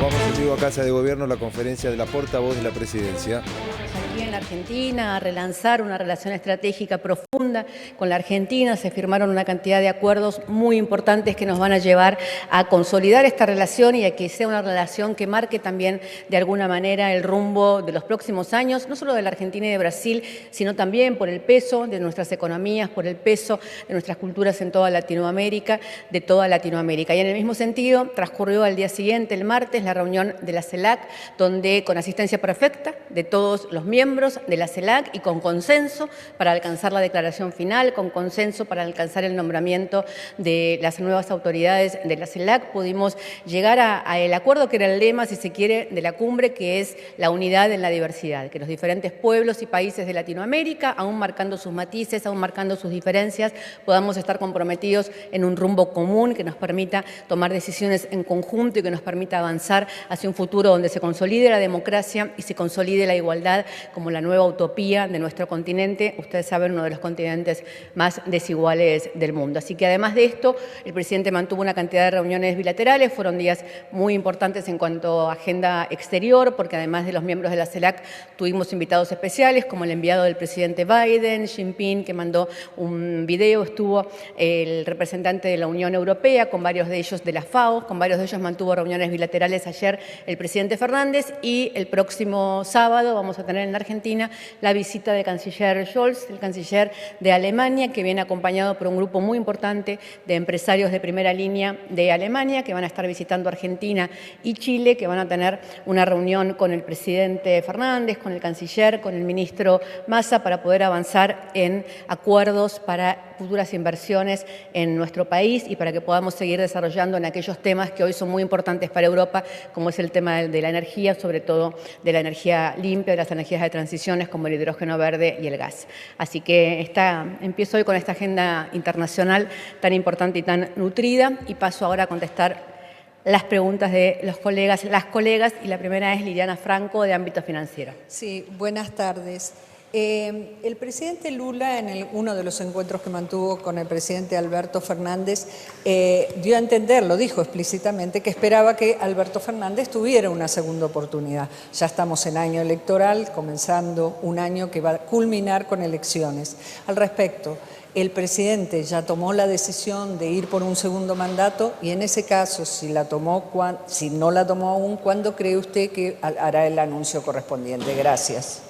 Vamos en vivo a Casa de Gobierno, la conferencia de la portavoz de la Presidencia. Aquí en la Argentina, a relanzar una relación estratégica profunda con la Argentina. Se firmaron una cantidad de acuerdos muy importantes que nos van a llevar a consolidar esta relación y a que sea una relación que marque también de alguna manera el rumbo de los próximos años, no solo de la Argentina y de Brasil, sino también por el peso de nuestras economías, por el peso de nuestras culturas en toda Latinoamérica, de toda Latinoamérica. Y en el mismo sentido, transcurrió al día siguiente, el martes, la reunión de la CELAC, donde con asistencia perfecta de todos los miembros de la CELAC y con consenso para alcanzar la declaración final, con consenso para alcanzar el nombramiento de las nuevas autoridades de la CELAC, pudimos llegar a el acuerdo que era el lema, si se quiere, de la cumbre, que es la unidad en la diversidad, que los diferentes pueblos y países de Latinoamérica, aún marcando sus matices, aún marcando sus diferencias, podamos estar comprometidos en un rumbo común que nos permita tomar decisiones en conjunto y que nos permita avanzar hacia un futuro donde se consolide la democracia y se consolide la igualdad como la nueva utopía de nuestro continente. Ustedes saben, uno de los continentes más desiguales del mundo. Así que además de esto, el presidente mantuvo una cantidad de reuniones bilaterales. Fueron días muy importantes en cuanto a agenda exterior, porque además de los miembros de la CELAC tuvimos invitados especiales, como el enviado del presidente Biden, Xi Jinping, que mandó un video. Estuvo el representante de la Unión Europea, con varios de ellos de la FAO, con varios de ellos mantuvo reuniones bilaterales ayer el presidente Fernández, y el próximo sábado vamos a tener en la Argentina la visita del canciller Scholz, el canciller de Alemania, que viene acompañado por un grupo muy importante de empresarios de primera línea de Alemania, que van a estar visitando Argentina y Chile, que van a tener una reunión con el presidente Fernández, con el canciller, con el ministro Massa, para poder avanzar en acuerdos para futuras inversiones en nuestro país y para que podamos seguir desarrollando en aquellos temas que hoy son muy importantes para Europa, como es el tema de la energía, sobre todo de la energía limpia, de las energías de transiciones como el hidrógeno verde y el gas. Así que empiezo hoy con esta agenda internacional tan importante y tan nutrida, y paso ahora a contestar las preguntas de los colegas, las colegas, y la primera es Liliana Franco, de ámbito financiero. Sí, buenas tardes. El presidente Lula, en uno de los encuentros que mantuvo con el presidente Alberto Fernández, dio a entender, lo dijo explícitamente, que esperaba que Alberto Fernández tuviera una segunda oportunidad. Ya estamos en año electoral, comenzando un año que va a culminar con elecciones. Al respecto, el presidente ya tomó la decisión de ir por un segundo mandato, y en ese caso, si no la tomó aún, ¿cuándo cree usted que hará el anuncio correspondiente? Gracias.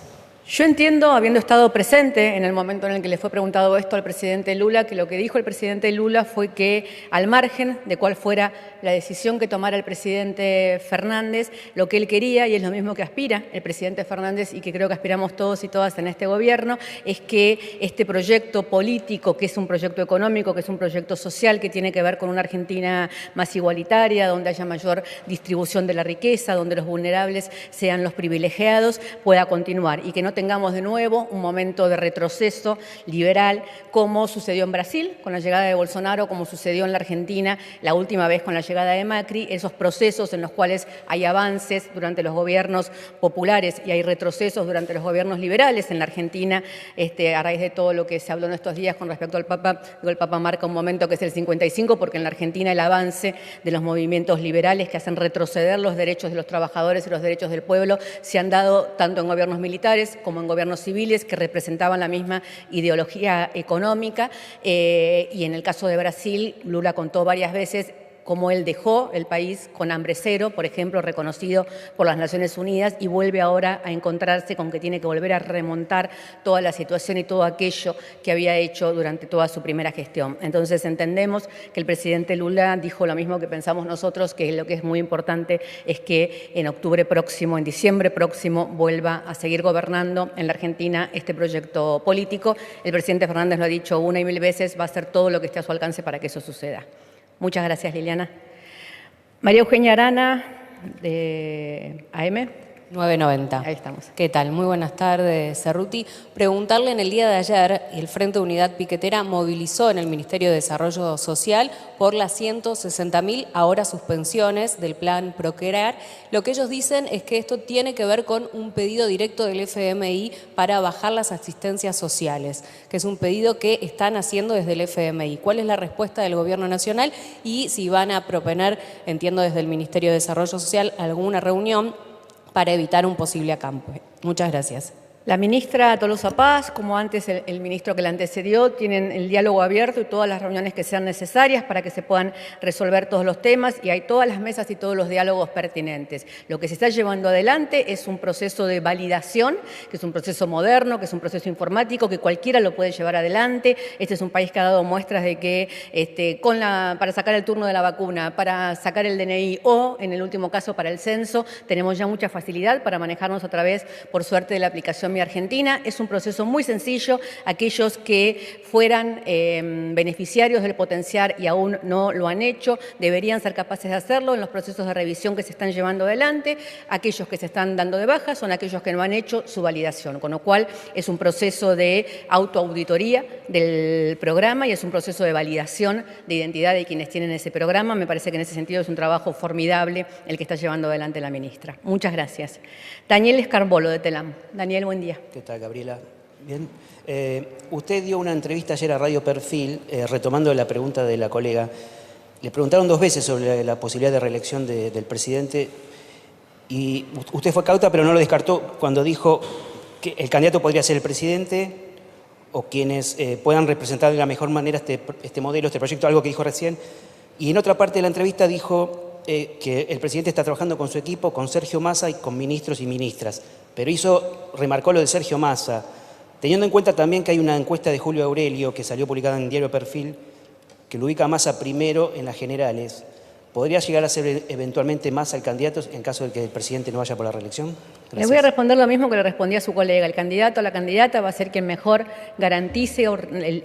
Yo entiendo, habiendo estado presente en el momento en el que le fue preguntado esto al presidente Lula, que lo que dijo el presidente Lula fue que, al margen de cuál fuera la decisión que tomara el presidente Fernández, lo que él quería, y es lo mismo que aspira el presidente Fernández y que creo que aspiramos todos y todas en este gobierno, es que este proyecto político, que es un proyecto económico, que es un proyecto social, que tiene que ver con una Argentina más igualitaria, donde haya mayor distribución de la riqueza, donde los vulnerables sean los privilegiados, pueda continuar y que no tengamos de nuevo un momento de retroceso liberal, como sucedió en Brasil con la llegada de Bolsonaro, como sucedió en la Argentina la última vez con la llegada de Macri, esos procesos en los cuales hay avances durante los gobiernos populares y hay retrocesos durante los gobiernos liberales. En la Argentina, a raíz de todo lo que se habló en estos días con respecto al Papa, el Papa marca un momento que es el 55, porque en la Argentina el avance de los movimientos liberales que hacen retroceder los derechos de los trabajadores y los derechos del pueblo se han dado tanto en gobiernos militares como en gobiernos civiles que representaban la misma ideología económica, y en el caso de Brasil, Lula contó varias veces cómo él dejó el país con hambre cero, por ejemplo, reconocido por las Naciones Unidas, y vuelve ahora a encontrarse con que tiene que volver a remontar toda la situación y todo aquello que había hecho durante toda su primera gestión. Entonces entendemos que el presidente Lula dijo lo mismo que pensamos nosotros, que lo que es muy importante es que en octubre próximo, en diciembre próximo, vuelva a seguir gobernando en la Argentina este proyecto político. El presidente Fernández lo ha dicho una y mil veces, va a hacer todo lo que esté a su alcance para que eso suceda. Muchas gracias, Liliana. María Eugenia Arana, de AM. 990. Ahí estamos. ¿Qué tal? Muy buenas tardes, Cerruti. Preguntarle, en el día de ayer, el Frente de Unidad Piquetera movilizó en el Ministerio de Desarrollo Social por las 160.000 ahora suspensiones del plan Procrear. Lo que ellos dicen es que esto tiene que ver con un pedido directo del FMI para bajar las asistencias sociales, que es un pedido que están haciendo desde el FMI. ¿Cuál es la respuesta del Gobierno Nacional? Y si van a proponer, entiendo desde el Ministerio de Desarrollo Social, alguna reunión para evitar un posible acampe. Muchas gracias. La ministra Tolosa Paz, como antes el ministro que la antecedió, tienen el diálogo abierto y todas las reuniones que sean necesarias para que se puedan resolver todos los temas, y hay todas las mesas y todos los diálogos pertinentes. Lo que se está llevando adelante es un proceso de validación, que es un proceso moderno, que es un proceso informático, que cualquiera lo puede llevar adelante. Este es un país que ha dado muestras de que para sacar el turno de la vacuna, para sacar el DNI o, en el último caso, para el censo, tenemos ya mucha facilidad para manejarnos a través, por suerte, de la aplicación Mi Argentina. Es un proceso muy sencillo. Aquellos que fueran beneficiarios del potenciar y aún no lo han hecho, deberían ser capaces de hacerlo en los procesos de revisión que se están llevando adelante. Aquellos que se están dando de baja son aquellos que no han hecho su validación, con lo cual es un proceso de autoauditoría del programa y es un proceso de validación de identidad de quienes tienen ese programa. Me parece que en ese sentido es un trabajo formidable el que está llevando adelante la ministra. Muchas gracias. Daniel Escarbolo, de Telam. Daniel, buen día. ¿Qué tal, Gabriela? Bien. Usted dio una entrevista ayer a Radio Perfil, retomando la pregunta de la colega. Le preguntaron 2 veces sobre la posibilidad de reelección del presidente y usted fue cauta, pero no lo descartó cuando dijo que el candidato podría ser el presidente o quienes puedan representar de la mejor manera este modelo, este proyecto, algo que dijo recién. Y en otra parte de la entrevista dijo que el presidente está trabajando con su equipo, con Sergio Massa y con ministros y ministras. Pero remarcó lo de Sergio Massa, teniendo en cuenta también que hay una encuesta de Julio Aurelio que salió publicada en Diario Perfil, que lo ubica a Massa primero en las generales. ¿Podría llegar a ser eventualmente Massa el candidato en caso de que el presidente no vaya por la reelección? Gracias. Le voy a responder lo mismo que le respondí a su colega. El candidato o la candidata va a ser quien mejor garantice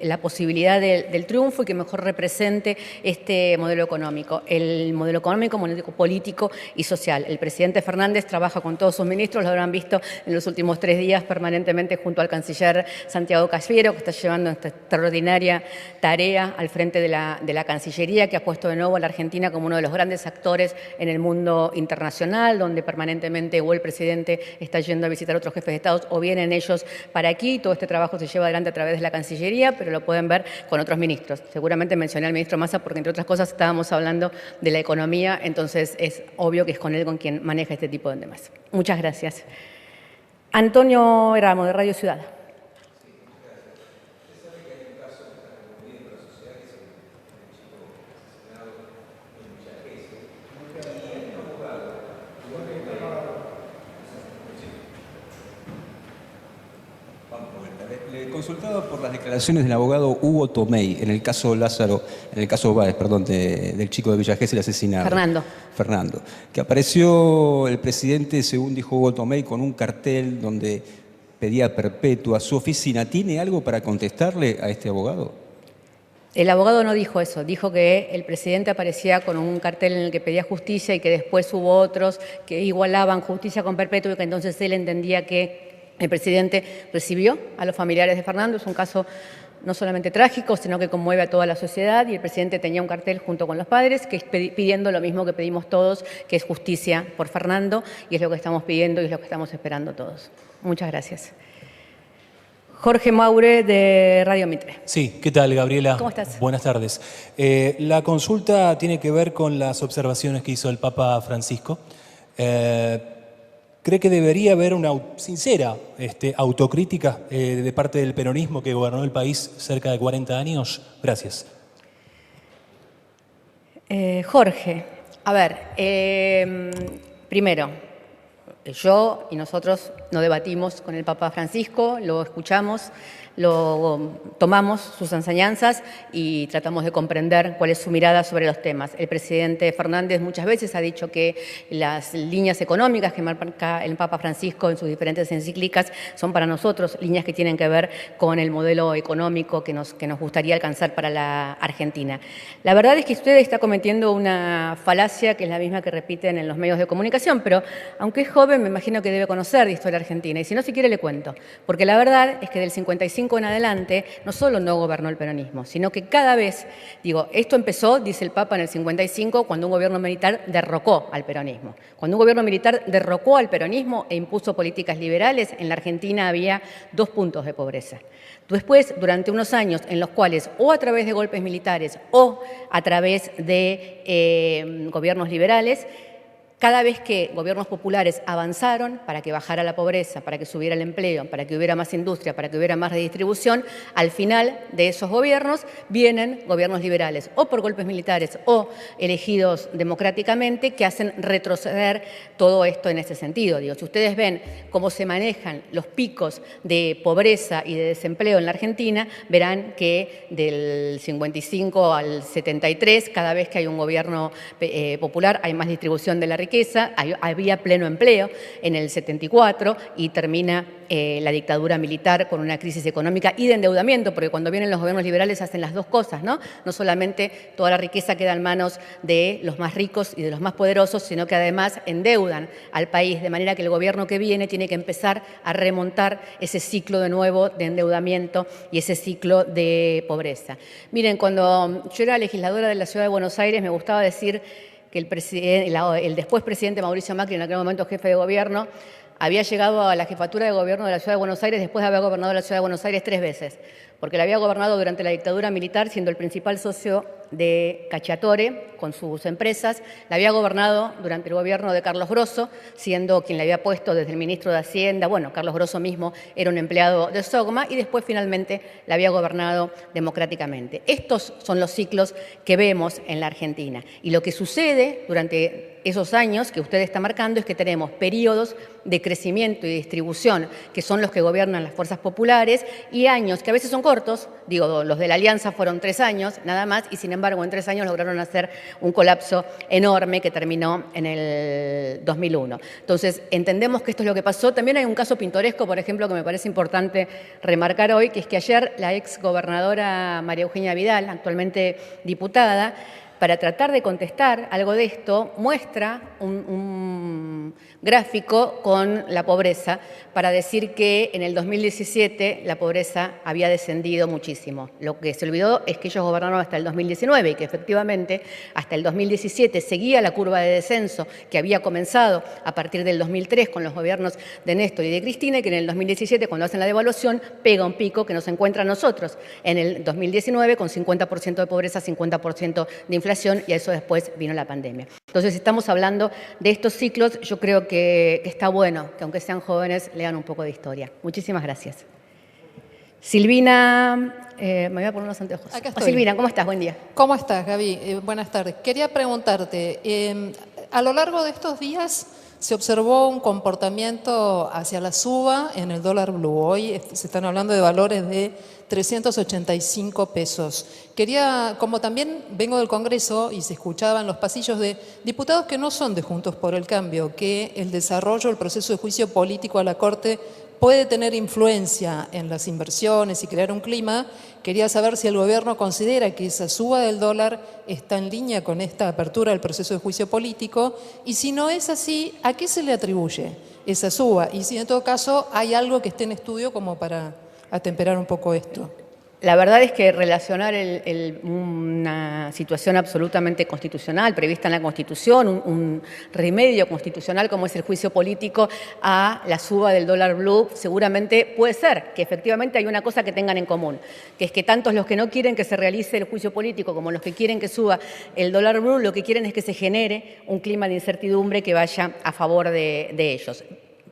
la posibilidad del triunfo y que mejor represente este modelo económico. El modelo económico, político y social. El presidente Fernández trabaja con todos sus ministros, lo habrán visto en los últimos 3 días permanentemente junto al canciller Santiago Cafiero, que está llevando esta extraordinaria tarea al frente de la Cancillería, que ha puesto de nuevo a la Argentina como uno de los grandes actores en el mundo internacional, donde permanentemente o el presidente está yendo a visitar a otros jefes de Estado o vienen ellos para aquí. Todo este trabajo se lleva adelante a través de la Cancillería, pero lo pueden ver con otros ministros. Seguramente mencioné al ministro Massa porque, entre otras cosas, estábamos hablando de la economía, entonces es obvio que es con él con quien maneja este tipo de temas. Muchas gracias. Antonio Ramos, de Radio Ciudad. Le consultaba por las declaraciones del abogado Hugo Tomei en el caso Lázaro, en el caso Báez, perdón, del chico de Villa Gesell asesinado. Fernando. Que apareció el presidente, según dijo Hugo Tomei, con un cartel donde pedía perpetua. ¿Su oficina tiene algo para contestarle a este abogado? El abogado no dijo eso, dijo que el presidente aparecía con un cartel en el que pedía justicia y que después hubo otros que igualaban justicia con perpetua y que entonces él entendía que el presidente recibió a los familiares de Fernando. Es un caso no solamente trágico, sino que conmueve a toda la sociedad, y el presidente tenía un cartel junto con los padres que es pidiendo lo mismo que pedimos todos, que es justicia por Fernando, y es lo que estamos pidiendo y es lo que estamos esperando todos. Muchas gracias. Jorge Maure, de Radio Mitre. Sí, ¿qué tal, Gabriela? ¿Cómo estás? Buenas tardes. La consulta tiene que ver con las observaciones que hizo el Papa Francisco. ¿Cree que debería haber una sincera autocrítica de parte del peronismo que gobernó el país cerca de 40 años? Gracias. Jorge, a ver, primero, yo y nosotros no debatimos con el Papa Francisco, lo escuchamos, lo tomamos sus enseñanzas y tratamos de comprender cuál es su mirada sobre los temas. El presidente Fernández muchas veces ha dicho que las líneas económicas que marca el Papa Francisco en sus diferentes encíclicas son para nosotros líneas que tienen que ver con el modelo económico que nos gustaría alcanzar para la Argentina. La verdad es que usted está cometiendo una falacia que es la misma que repiten en los medios de comunicación, pero aunque es joven me imagino que debe conocer de historia argentina y si no, si quiere le cuento, porque la verdad es que del 55 en adelante no solo no gobernó el peronismo, sino que cada vez, esto empezó, dice el Papa, en el 55 cuando un gobierno militar derrocó al peronismo. Cuando un gobierno militar derrocó al peronismo e impuso políticas liberales, en la Argentina había 2 puntos de pobreza. Después, durante unos años en los cuales o a través de golpes militares o a través de gobiernos liberales, cada vez que gobiernos populares avanzaron para que bajara la pobreza, para que subiera el empleo, para que hubiera más industria, para que hubiera más redistribución, al final de esos gobiernos vienen gobiernos liberales, o por golpes militares o elegidos democráticamente, que hacen retroceder todo esto en ese sentido. Si ustedes ven cómo se manejan los picos de pobreza y de desempleo en la Argentina, verán que del 55 al 73, cada vez que hay un gobierno popular, hay más distribución de la riqueza, había pleno empleo en el 74 y termina la dictadura militar con una crisis económica y de endeudamiento, porque cuando vienen los gobiernos liberales hacen las dos cosas, ¿no? No solamente toda la riqueza queda en manos de los más ricos y de los más poderosos, sino que además endeudan al país, de manera que el gobierno que viene tiene que empezar a remontar ese ciclo de nuevo de endeudamiento y ese ciclo de pobreza. Miren, cuando yo era legisladora de la Ciudad de Buenos Aires me gustaba decir que el después presidente Mauricio Macri, en aquel momento jefe de gobierno, había llegado a la jefatura de gobierno de la Ciudad de Buenos Aires después de haber gobernado la Ciudad de Buenos Aires 3 veces, porque la había gobernado durante la dictadura militar siendo el principal socio de Cacciatore con sus empresas, la había gobernado durante el gobierno de Carlos Grosso, siendo quien le había puesto desde el ministro de Hacienda, Carlos Grosso mismo era un empleado de Sogma y después finalmente la había gobernado democráticamente. Estos son los ciclos que vemos en la Argentina y lo que sucede durante esos años que usted está marcando es que tenemos periodos de crecimiento y distribución que son los que gobiernan las fuerzas populares y años que a veces son cortos, los de la Alianza fueron 3 años nada más y sin embargo en 3 años lograron hacer un colapso enorme que terminó en el 2001. Entonces entendemos que esto es lo que pasó. También hay un caso pintoresco, por ejemplo, que me parece importante remarcar hoy, que es que ayer la ex gobernadora María Eugenia Vidal, actualmente diputada, para tratar de contestar algo de esto, muestra un gráfico con la pobreza para decir que en el 2017 la pobreza había descendido muchísimo. Lo que se olvidó es que ellos gobernaron hasta el 2019 y que efectivamente hasta el 2017 seguía la curva de descenso que había comenzado a partir del 2003 con los gobiernos de Néstor y de Cristina y que en el 2017 cuando hacen la devaluación pega un pico que nos encuentra a nosotros en el 2019 con 50% de pobreza, 50% de inflación y a eso después vino la pandemia. Entonces estamos hablando de estos ciclos, yo creo que está bueno que aunque sean jóvenes lean un poco de historia. Muchísimas gracias. Silvina, me voy a poner unos anteojos. Acá estoy. Silvina, ¿cómo estás? Buen día. ¿Cómo estás, Gaby? Buenas tardes. Quería preguntarte, a lo largo de estos días se observó un comportamiento hacia la suba en el dólar blue. Hoy se están hablando de valores de 385 pesos. Quería, como también vengo del Congreso y se escuchaban los pasillos de diputados que no son de Juntos por el Cambio, que el desarrollo, el proceso de juicio político a la Corte puede tener influencia en las inversiones y crear un clima, quería saber si el gobierno considera que esa suba del dólar está en línea con esta apertura del proceso de juicio político y si no es así, ¿a qué se le atribuye esa suba? Y si en todo caso hay algo que esté en estudio como para atemperar un poco esto. La verdad es que relacionar una situación absolutamente constitucional, prevista en la Constitución, un remedio constitucional como es el juicio político a la suba del dólar blue, seguramente puede ser que efectivamente hay una cosa que tengan en común, que es que tantos los que no quieren que se realice el juicio político como los que quieren que suba el dólar blue, lo que quieren es que se genere un clima de incertidumbre que vaya a favor de ellos.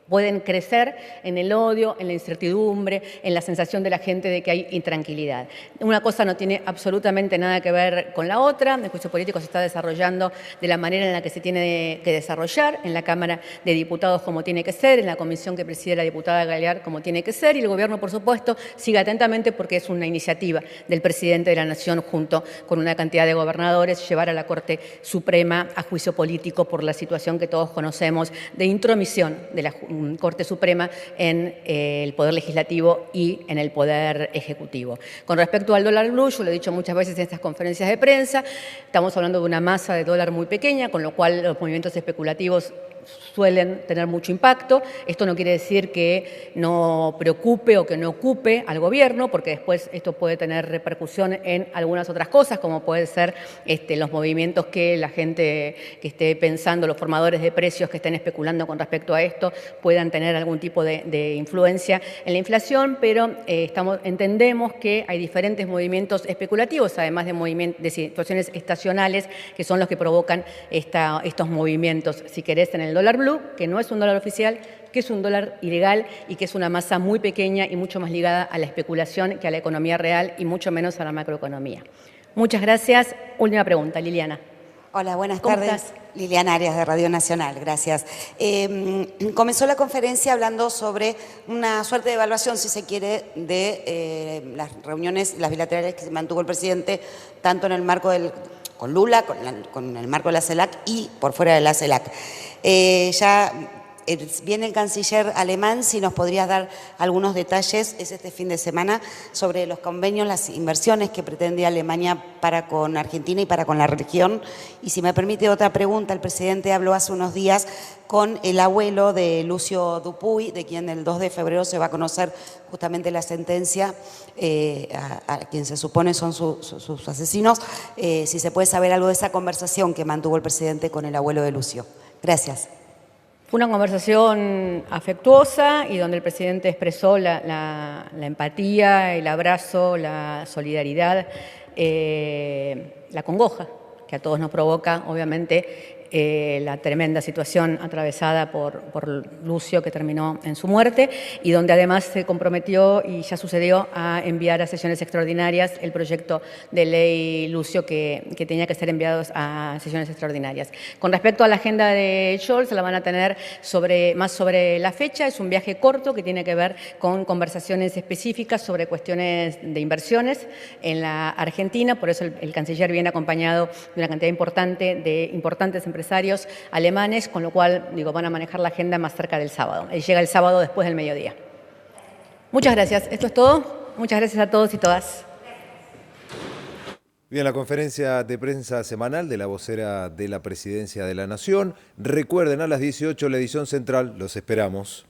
pueden crecer en el odio, en la incertidumbre, en la sensación de la gente de que hay intranquilidad. Una cosa no tiene absolutamente nada que ver con la otra. El juicio político se está desarrollando de la manera en la que se tiene que desarrollar, en la Cámara de Diputados como tiene que ser, en la comisión que preside la diputada Galear como tiene que ser, y el Gobierno, por supuesto, sigue atentamente porque es una iniciativa del presidente de la Nación junto con una cantidad de gobernadores llevar a la Corte Suprema a juicio político por la situación que todos conocemos de intromisión de la Corte Suprema en el Poder Legislativo y en el Poder Ejecutivo. Con respecto al dólar blue, yo lo he dicho muchas veces en estas conferencias de prensa, estamos hablando de una masa de dólar muy pequeña, con lo cual los movimientos especulativos suelen tener mucho impacto. Esto no quiere decir que no preocupe o que no ocupe al gobierno, porque después esto puede tener repercusión en algunas otras cosas, como pueden ser los movimientos que la gente que esté pensando, los formadores de precios que estén especulando con respecto a esto, puedan tener algún tipo de influencia en la inflación, pero entendemos que hay diferentes movimientos especulativos, además de situaciones estacionales, que son los que provocan estos movimientos, si querés, en el dólar blue, que no es un dólar oficial, que es un dólar ilegal y que es una masa muy pequeña y mucho más ligada a la especulación que a la economía real y mucho menos a la macroeconomía. Muchas gracias. Última pregunta, Liliana. Hola, buenas ¿Cómo tardes. estás? Liliana Arias, de Radio Nacional, gracias. Comenzó la conferencia hablando sobre una suerte de evaluación, si se quiere, de las reuniones, las bilaterales que se mantuvo el presidente, tanto en el marco con Lula, con el marco de la CELAC y por fuera de la CELAC. Ya viene el canciller alemán, si nos podrías dar algunos detalles, es este fin de semana, sobre los convenios, las inversiones que pretende Alemania para con Argentina y para con la región. Y si me permite otra pregunta, el presidente habló hace unos días con el abuelo de Lucio Dupuy, de quien el 2 de febrero se va a conocer justamente la sentencia, a quien se supone son sus asesinos. Si se puede saber algo de esa conversación que mantuvo el presidente con el abuelo de Lucio. Gracias. Fue una conversación afectuosa y donde el presidente expresó la empatía, el abrazo, la solidaridad, la congoja que a todos nos provoca, obviamente, la tremenda situación atravesada por Lucio, que terminó en su muerte, y donde además se comprometió, y ya sucedió, a enviar a sesiones extraordinarias el proyecto de ley Lucio que tenía que ser enviado a sesiones extraordinarias. Con respecto a la agenda de Scholz, la van a tener más sobre la fecha. Es un viaje corto que tiene que ver con conversaciones específicas sobre cuestiones de inversiones en la Argentina, por eso el canciller viene acompañado de una cantidad importante de importantes empresarios alemanes, con lo cual, van a manejar la agenda más cerca del sábado. Él llega el sábado después del mediodía. Muchas gracias. Esto es todo. Muchas gracias a todos y todas. Bien, la conferencia de prensa semanal de la vocera de la Presidencia de la Nación. Recuerden, a las 18 la edición central. Los esperamos.